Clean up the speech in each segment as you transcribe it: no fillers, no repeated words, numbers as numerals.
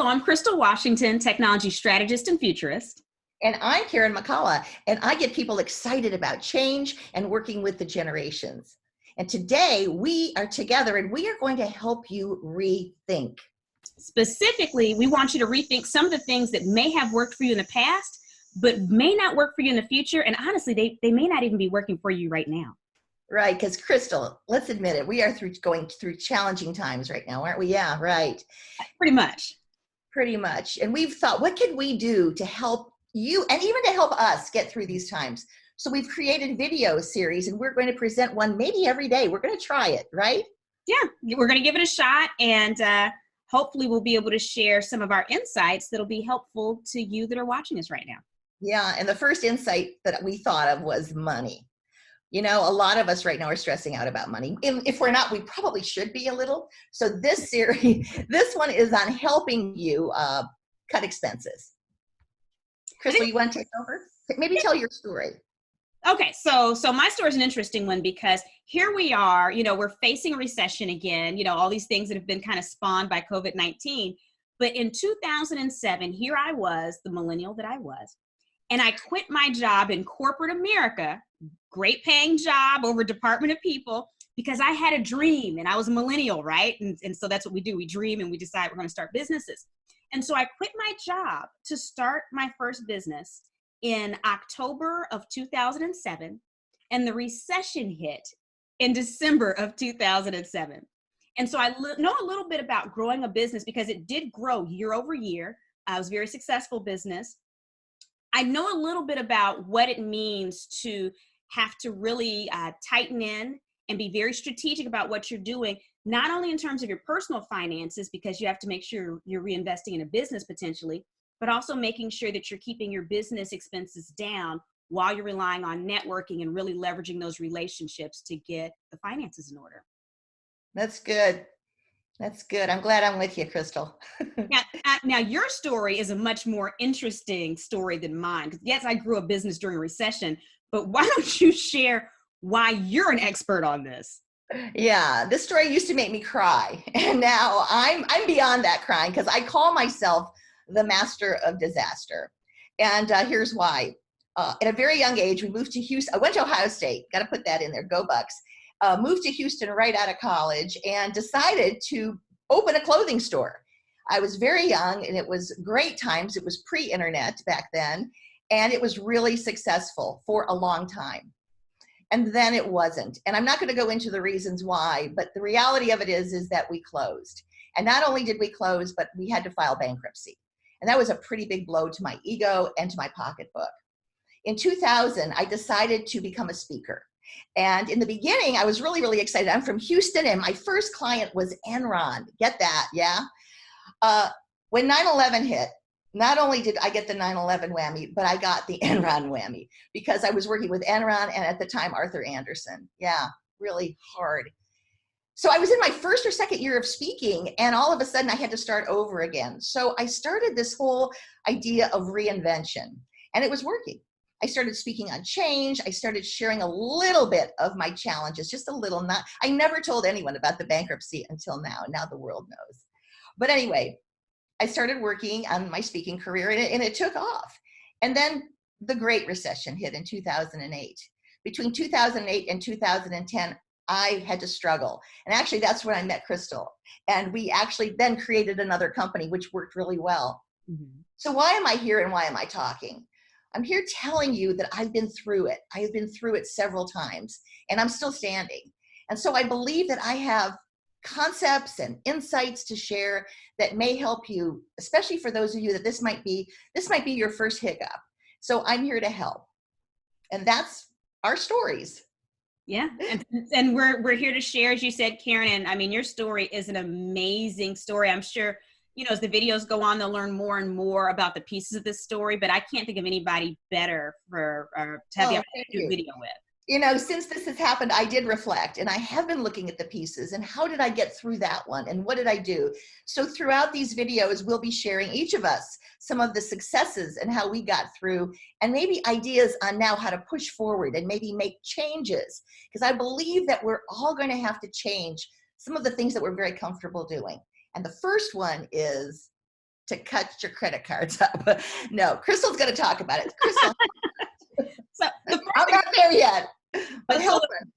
I'm Crystal Washington, technology strategist and futurist. And I'm Karen McCullough, and I get people excited about change and working with the generations. And today we are together and we are going to help you rethink. Specifically, we want you to rethink some of the things that may have worked for you in the past, but may not work for you in the future. And honestly, they may not even be working for you right now. Right, because Crystal, let's admit it, we are going through challenging times right now, aren't we? Yeah, right. Pretty much. Pretty much. And we've thought, what can we do to help you and even to help us get through these times? So we've created video series and we're going to present one maybe every day. We're going to try it, right? Yeah, we're going to give it a shot, and hopefully we'll be able to share some of our insights that'll be helpful to you that are watching us right now. Yeah, and the first insight that we thought of was money. You know, a lot of us right now are stressing out about money. If we're not, we probably should be a little. So this series, this one is on helping you cut expenses. Crystal, you want to take over? Maybe tell your story. Okay, so my story is an interesting one because here we are, we're facing a recession again, all these things that have been kind of spawned by COVID-19. But in 2007, here I was, the millennial that I was, and I quit my job in corporate America, great paying job over Department of People, because I had a dream and I was a millennial, right? And so that's what we do. We dream and we decide we're going to start businesses. And so I quit my job to start my first business in October of 2007, and the recession hit in December of 2007. And so I know a little bit about growing a business because it did grow year over year. It was a very successful business. I know a little bit about what it means to have to really tighten in and be very strategic about what you're doing, not only in terms of your personal finances, because you have to make sure you're reinvesting in a business potentially, but also making sure that you're keeping your business expenses down while you're relying on networking and really leveraging those relationships to get the finances in order. That's good. That's good. I'm glad I'm with you, Crystal. Now, your story is a much more interesting story than mine. Yes, I grew a business during a recession, but why don't you share why you're an expert on this? Yeah, this story used to make me cry. And now I'm beyond that crying because I call myself the master of disaster. And here's why. At a very young age, we moved to Houston. I went to Ohio State. Got to put that in there. Go Bucks. Moved to Houston right out of college and decided to open a clothing store. I was very young and it was great times. It was pre-internet back then. And it was really successful for a long time. And then it wasn't. And I'm not going to go into the reasons why, but the reality of it is that we closed. And not only did we close, but we had to file bankruptcy. And that was a pretty big blow to my ego and to my pocketbook. In 2000, I decided to become a speaker. And in the beginning, I was really, really excited. I'm from Houston, and my first client was Enron. Get that, yeah? When 9/11 hit, not only did I get the 9/11 whammy, but I got the Enron whammy because I was working with Enron and at the time, Arthur Andersen. Yeah, really hard. So I was in my first or second year of speaking, and all of a sudden I had to start over again. So I started this whole idea of reinvention, and it was working. I started speaking on change. I started sharing a little bit of my challenges, just a little. I never told anyone about the bankruptcy until now. Now the world knows. But anyway, I started working on my speaking career, and it took off. And then the Great Recession hit in 2008. Between 2008 and 2010, I had to struggle. And actually, that's when I met Crystal. And we actually then created another company, which worked really well. Mm-hmm. So why am I here and why am I talking? I'm here telling you that I've been through it. I have been through it several times, and I'm still standing. And so I believe that I have concepts and insights to share that may help you, especially for those of you that this might be your first hiccup. So I'm here to help. And that's our stories. Yeah, and we're here to share, as you said, Karen. And I mean, your story is an amazing story. I'm sure, as the videos go on, they'll learn more and more about the pieces of this story. But I can't think of anybody better to have the opportunity to do a video with. Since this has happened, I did reflect, and I have been looking at the pieces and how did I get through that one and what did I do? So throughout these videos, we'll be sharing, each of us, some of the successes and how we got through, and maybe ideas on now how to push forward and maybe make changes. Because I believe that we're all going to have to change some of the things that we're very comfortable doing. And the first one is to cut your credit cards up. No, Crystal's going to talk about it. Crystal, So I'm not there yet, but help her.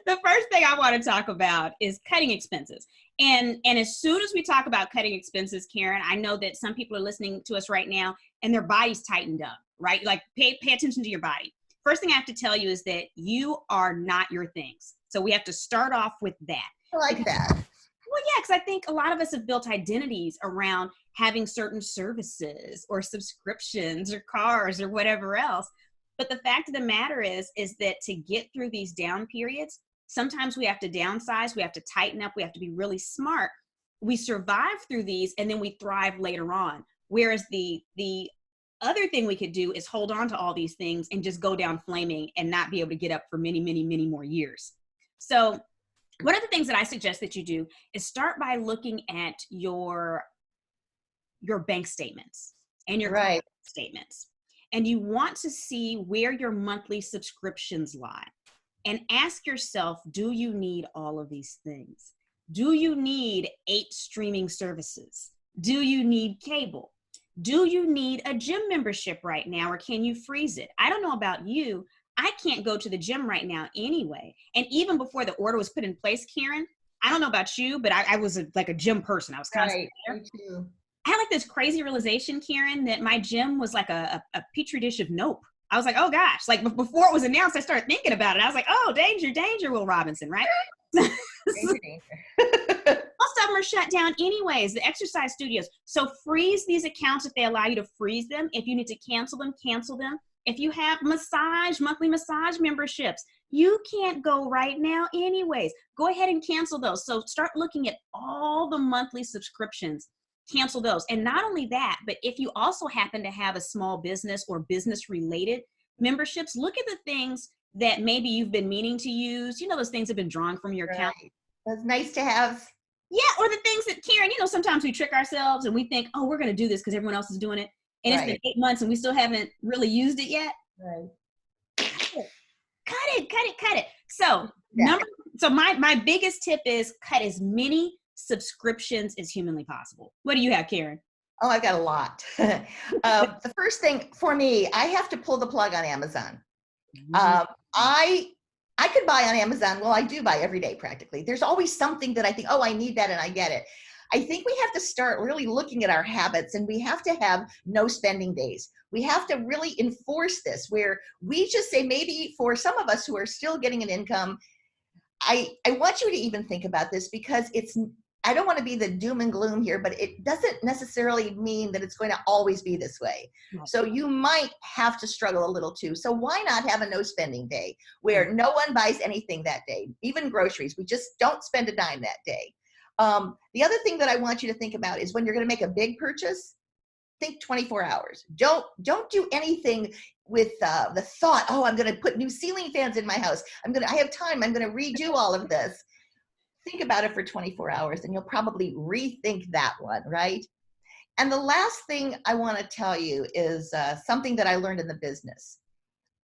The first thing I want to talk about is cutting expenses. And as soon as we talk about cutting expenses, Karen, I know that some people are listening to us right now and their body's tightened up, right? Like pay attention to your body. First thing I have to tell you is that you are not your things. So we have to start off with that. I like that. Well, yeah, because I think a lot of us have built identities around having certain services or subscriptions or cars or whatever else. But the fact of the matter is that to get through these down periods, sometimes we have to downsize, we have to tighten up, we have to be really smart. We survive through these and then we thrive later on. Whereas the other thing we could do is hold on to all these things and just go down flaming and not be able to get up for many, many, many more years. So one of the things that I suggest that you do is start by looking at your bank statements and your credit statements. And you want to see where your monthly subscriptions lie. And ask yourself, do you need all of these things? Do you need 8 streaming services? Do you need cable? Do you need a gym membership right now, or can you freeze it? I don't know about you. I can't go to the gym right now anyway. And even before the order was put in place, Karen, I don't know about you, but I was like a gym person. I was constantly there. Me too. I had like this crazy realization, Karen, that my gym was like a petri dish of nope. I was like, oh gosh, like before it was announced, I started thinking about it. I was like, oh, danger, danger, Will Robinson, right? Danger, danger. Most of them are shut down anyways, the exercise studios. So freeze these accounts if they allow you to freeze them. If you need to cancel them, cancel them. If you have monthly massage memberships, you can't go right now anyways. Go ahead and cancel those. So start looking at all the monthly subscriptions. Cancel those. And not only that, but if you also happen to have a small business or business related memberships, look at the things that maybe you've been meaning to use. You know, those things have been drawn from your account. That's nice to have. Yeah. Or the things that, Karen, you know, sometimes we trick ourselves and we think, oh, we're going to do this because everyone else is doing it. And it's been 8 months and we still haven't really used it yet. Right. Cut it. So my biggest tip is cut as many subscriptions as humanly possible. What do you have, Karen? Oh, I've got a lot. The first thing for me, I have to pull the plug on Amazon. I could buy on Amazon. Well, I do buy every day practically. There's always something that I think, oh, I need that and I get it. I think we have to start really looking at our habits, and we have to have no spending days. We have to really enforce this where we just say, maybe for some of us who are still getting an income, I want you to even think about this, because I don't want to be the doom and gloom here, but it doesn't necessarily mean that it's going to always be this way. So you might have to struggle a little too. So why not have a no spending day where no one buys anything that day, even groceries? We just don't spend a dime that day. The other thing that I want you to think about is when you're going to make a big purchase, think 24 hours. Don't do anything with the thought, oh, I'm going to put new ceiling fans in my house. I have time. I'm going to redo all of this. Think about it for 24 hours and you'll probably rethink that one, right? And the last thing I want to tell you is something that I learned in the business.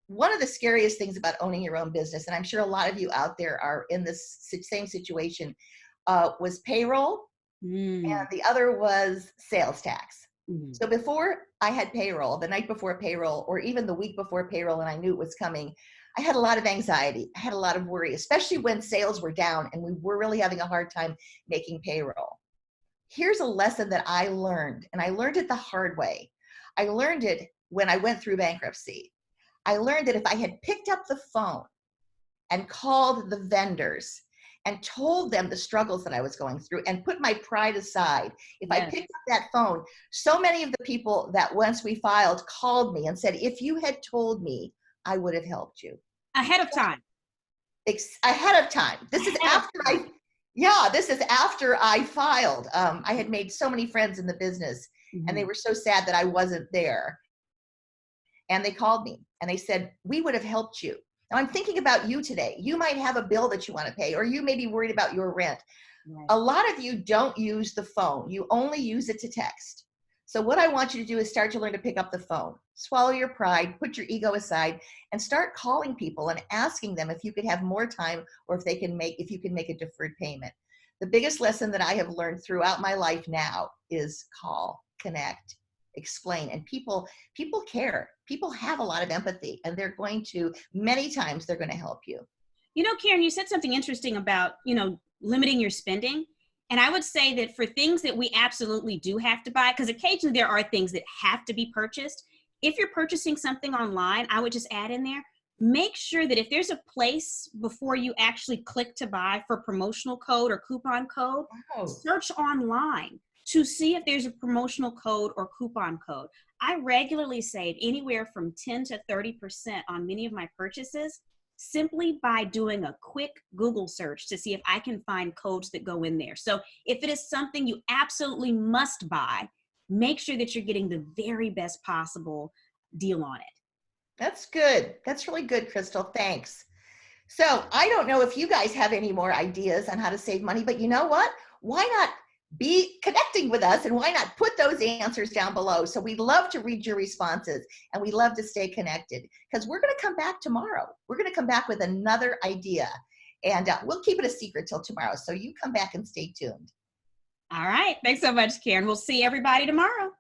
One of the scariest things about owning your own business, and I'm sure a lot of you out there are in this same situation, was payroll, and the other was sales tax. So before I had payroll, the night before payroll, or even the week before payroll, and I knew it was coming, I had a lot of anxiety. I had a lot of worry, especially when sales were down and we were really having a hard time making payroll. Here's a lesson that I learned, and I learned it the hard way. I learned it when I went through bankruptcy. I learned that if I had picked up the phone and called the vendors and told them the struggles that I was going through and put my pride aside, if I picked up that phone, so many of the people that once we filed called me and said, if you had told me, I would have helped you. Ahead of time. Ahead of time. This is after I filed. I had made so many friends in the business and they were so sad that I wasn't there. And they called me and they said, we would have helped you. Now I'm thinking about you today. You might have a bill that you want to pay, or you may be worried about your rent. Right. A lot of you don't use the phone. You only use it to text. So what I want you to do is start to learn to pick up the phone, swallow your pride, put your ego aside, and start calling people and asking them if you could have more time, or if you can make a deferred payment. The biggest lesson that I have learned throughout my life now is call, connect, explain. And people care. People have a lot of empathy, and they're going to, many times they're going to help you. You know, Karen, you said something interesting about, limiting your spending. And I would say that for things that we absolutely do have to buy, because occasionally there are things that have to be purchased. If you're purchasing something online, I would just add in there, make sure that if there's a place before you actually click to buy for promotional code or coupon code, search online to see if there's a promotional code or coupon code. I regularly save anywhere from 10 to 30% on many of my purchases simply by doing a quick Google search to see if I can find codes that go in there. So if it is something you absolutely must buy, make sure that you're getting the very best possible deal on it. That's good. That's really good, Crystal. Thanks. So I don't know if you guys have any more ideas on how to save money, but you know what? Why not be connecting with us, and why not put those answers down below? So we'd love to read your responses, and we love to stay connected, because we're going to come back tomorrow. We're going to come back with another idea, and we'll keep it a secret till tomorrow. So you come back and stay tuned. All right. Thanks so much, Karen. We'll see everybody tomorrow.